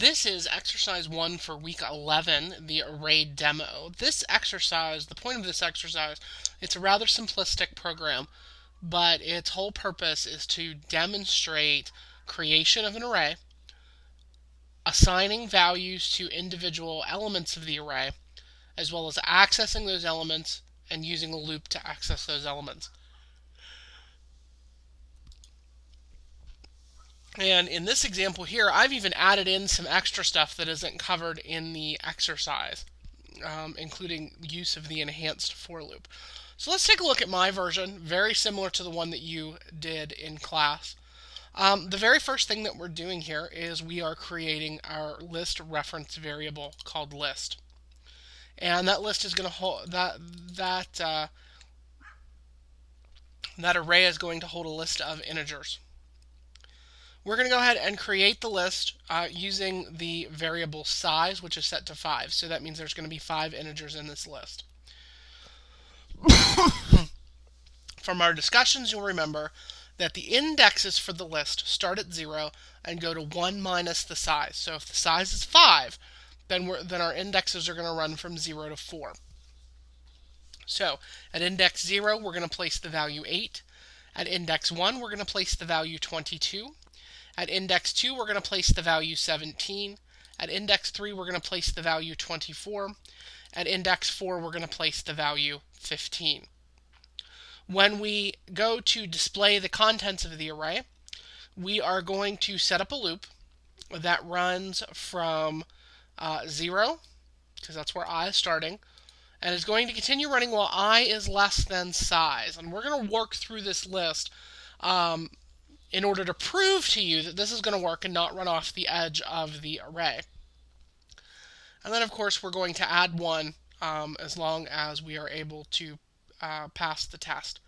This is exercise 1 for week 11, the array demo. This exercise, the point of this exercise, it's a rather simplistic program, but its whole purpose is to demonstrate creation of an array, assigning values to individual elements of the array, as well as accessing those elements and using a loop to access those elements. And in this example here, I've even added in some extra stuff that isn't covered in the exercise, including use of the enhanced for loop. So let's take a look at my version, very similar to the one that you did in class. The very first thing that we're doing here is we are creating our list reference variable called list. And that list is going to hold that array is going to hold a list of integers. We're going to go ahead and create the list using the variable size, which is set to 5. So that means there's going to be 5 integers in this list. From our discussions, you'll remember that the indexes for the list start at 0 and go to 1 minus the size. So if the size is 5, then our indexes are going to run from 0 to 4. So at index 0, we're going to place the value 8. At index 1, we're going to place the value 22. At index 2, we're going to place the value 17. At index 3, we're going to place the value 24. At index 4, we're going to place the value 15. When we go to display the contents of the array, we are going to set up a loop that runs from 0, because that's where I is starting, and is going to continue running while I is less than size. And we're going to work through this list in order to prove to you that this is going to work and not run off the edge of the array. And then, of course, we're going to add 1 as long as we are able to pass the test.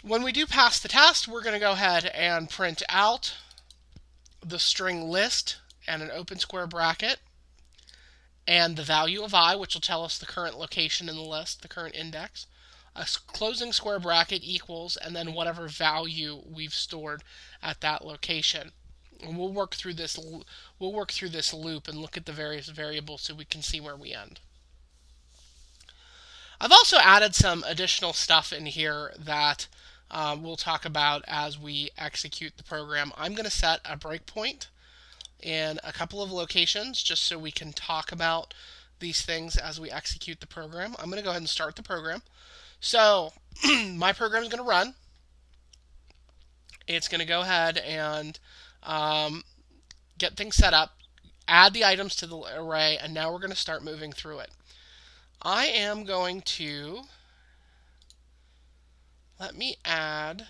When we do pass the test, we're going to go ahead and print out the string list and an open square bracket and the value of I, which will tell us the current location in the list, the current index. A closing square bracket equals, and then whatever value we've stored at that location. And we'll work through this loop and look at the various variables so we can see where we end. I've also added some additional stuff in here that we'll talk about as we execute the program. I'm going to set a breakpoint in a couple of locations just so we can talk about these things as we execute the program. I'm going to go ahead and start the program. So my program is going to run. It's going to go ahead and get things set up, add the items to the array, and now we're going to start moving through it. I am going to let me add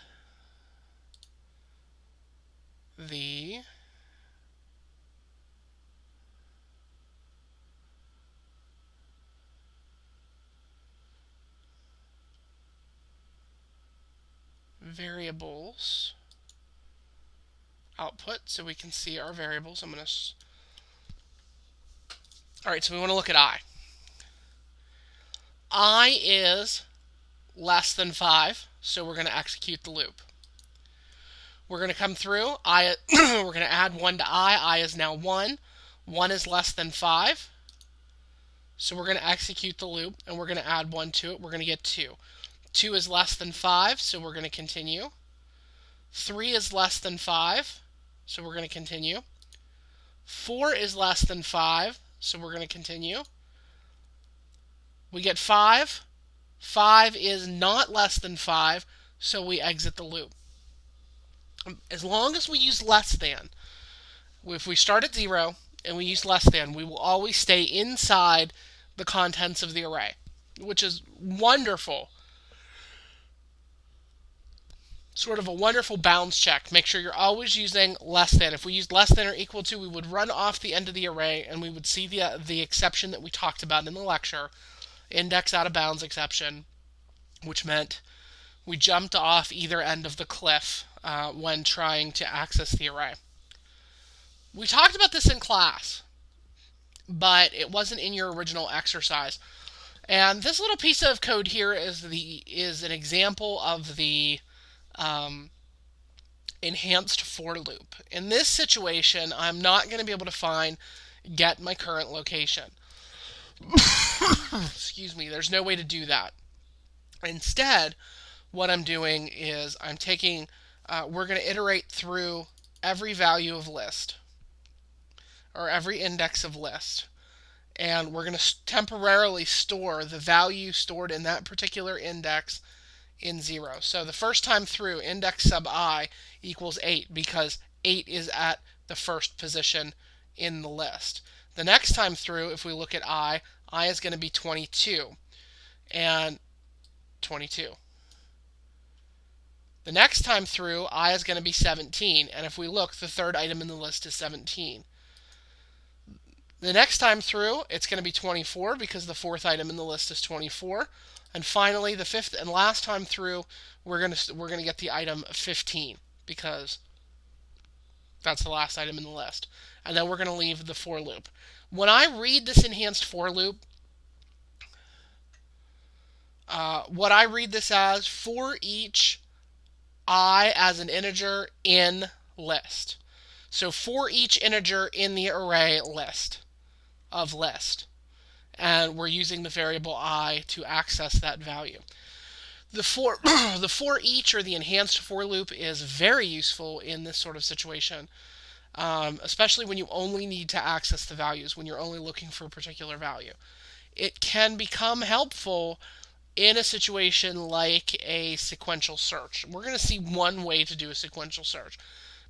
the variables output so we can see our variables. Alright, so we want to look at I. I is less than 5, so we're going to execute the loop. We're going to come through. We're going to add 1 to I. I is now 1. 1 is less than 5, so we're going to execute the loop, and we're going to add 1 to it. We're going to get 2. 2 is less than 5, so we're going to continue. 3 is less than 5, so we're going to continue. 4 is less than 5, so we're going to continue. We get 5. 5 is not less than 5, so we exit the loop. As long as we use less than, if we start at 0 and we use less than, we will always stay inside the contents of the array, which is wonderful. Sort of a wonderful bounds check. Make sure you're always using less than. If we used less than or equal to, we would run off the end of the array and we would see the exception that we talked about in the lecture, index out of bounds exception, which meant we jumped off either end of the cliff when trying to access the array. We talked about this in class, but it wasn't in your original exercise. And this little piece of code here is an example of the enhanced for loop. In this situation, I'm not going to be able to get my current location. Excuse me, there's no way to do that. Instead, what I'm doing is we're going to iterate through every value of list, or every index of list. And we're going to temporarily store the value stored in that particular index in 0. So the first time through, index sub I equals 8 because 8 is at the first position in the list. The next time through, if we look at I is going to be 22 and 22. The next time through, I is going to be 17, and if we look, the third item in the list is 17. The next time through, it's going to be 24 because the fourth item in the list is 24. And finally, the fifth and last time through, we're going to get the item 15 because that's the last item in the list. And then we're going to leave the for loop. When I read this enhanced for loop, what I read this as, for each I as an integer in list. So for each integer in the array list. And we're using the variable I to access that value. The for each, or the enhanced for loop, is very useful in this sort of situation, especially when you only need to access the values, when you're only looking for a particular value. It can become helpful in a situation like a sequential search. We're going to see one way to do a sequential search,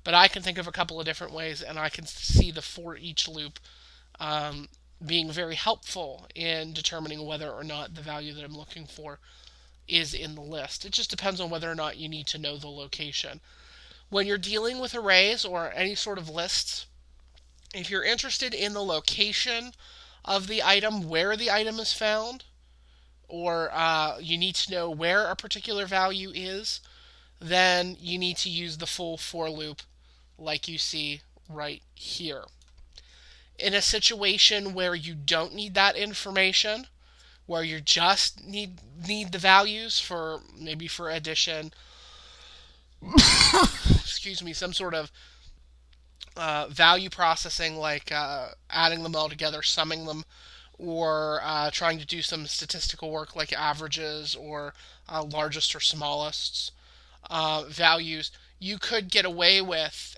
but I can think of a couple of different ways, and I can see the for each loop being very helpful in determining whether or not the value that I'm looking for is in the list. It just depends on whether or not you need to know the location. When you're dealing with arrays or any sort of lists, if you're interested in the location of the item, where the item is found, or you need to know where a particular value is, then you need to use the full for loop like you see right here. In a situation where you don't need that information, where you just need the values for maybe for addition, excuse me, some sort of value processing like adding them all together, summing them, or trying to do some statistical work like averages or largest or smallest values, you could get away with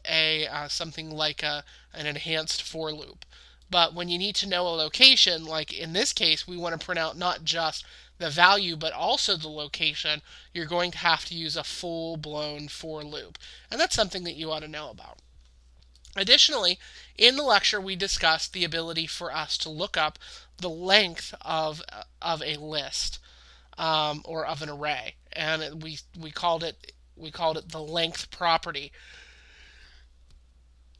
something like an enhanced for loop. But when you need to know a location, like in this case, we want to print out not just the value but also the location, you're going to have to use a full-blown for loop. And that's something that you ought to know about. Additionally, in the lecture, we discussed the ability for us to look up the length of a list or of an array, and we called it the length property.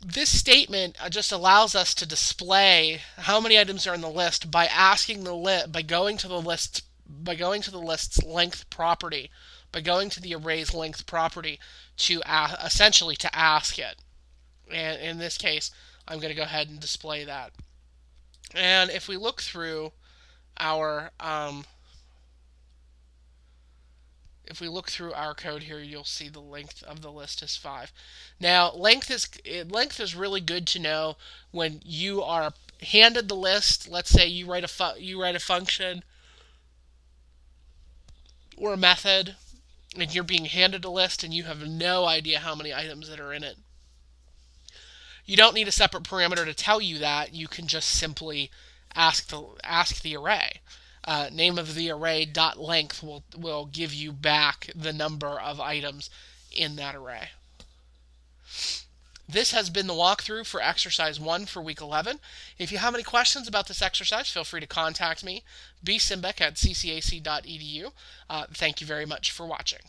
This statement just allows us to display how many items are in the list by going to the list's length property, by going to the array's length property to essentially to ask it. And in this case, I'm going to go ahead and display that. And if we look through our code here, you'll see the length of the list is 5. Now, length is really good to know when you are handed the list. Let's say you write a function or a method, and you're being handed a list, and you have no idea how many items that are in it. You don't need a separate parameter to tell you that. You can just simply ask the array. Name of the array dot length will give you back the number of items in that array. This has been the walkthrough for exercise 1 for week 11. If you have any questions about this exercise, feel free to contact me, bsimbeck@ccac.edu. Thank you very much for watching.